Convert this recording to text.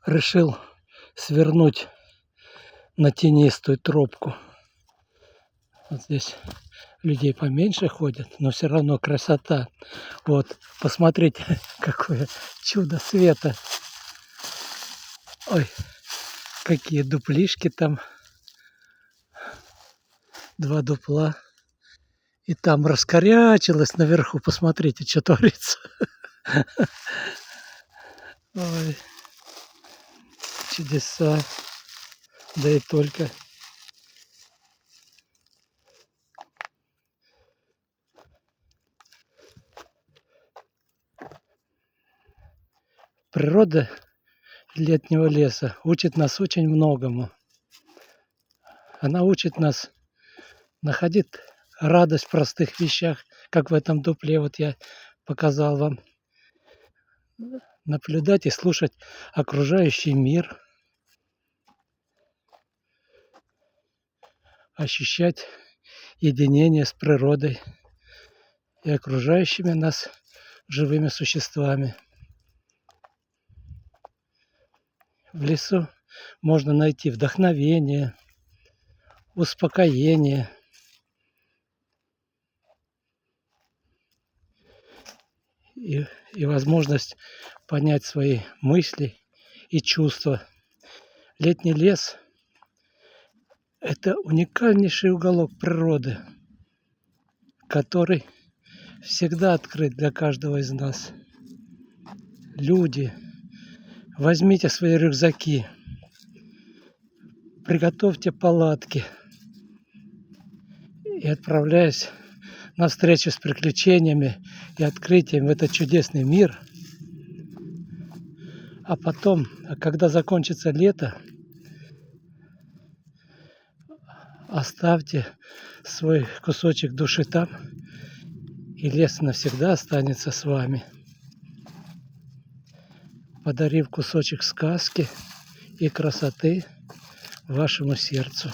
решил свернуть на тенистую тропку. Вот здесь людей поменьше ходят, но все равно красота. Вот, посмотрите, какое чудо света. Ой, какие дуплишки там. 2 дупла. И там раскорячилось наверху. Посмотрите, что творится. Ой, чудеса. Да и только. Природа летнего леса учит нас очень многому. Она учит нас находить радость в простых вещах, как в этом дупле, вот я показал вам. Наблюдать и слушать окружающий мир. Ощущать единение с природой и окружающими нас живыми существами. В лесу можно найти вдохновение, успокоение и возможность понять свои мысли и чувства. Летний лес – это уникальнейший уголок природы, который всегда открыт для каждого из нас. Люди, возьмите свои рюкзаки, приготовьте палатки и отправляясь на встречу с приключениями и открытием в этот чудесный мир. А потом, когда закончится лето, оставьте свой кусочек души там, и лес навсегда останется с вами, подарив кусочек сказки и красоты вашему сердцу.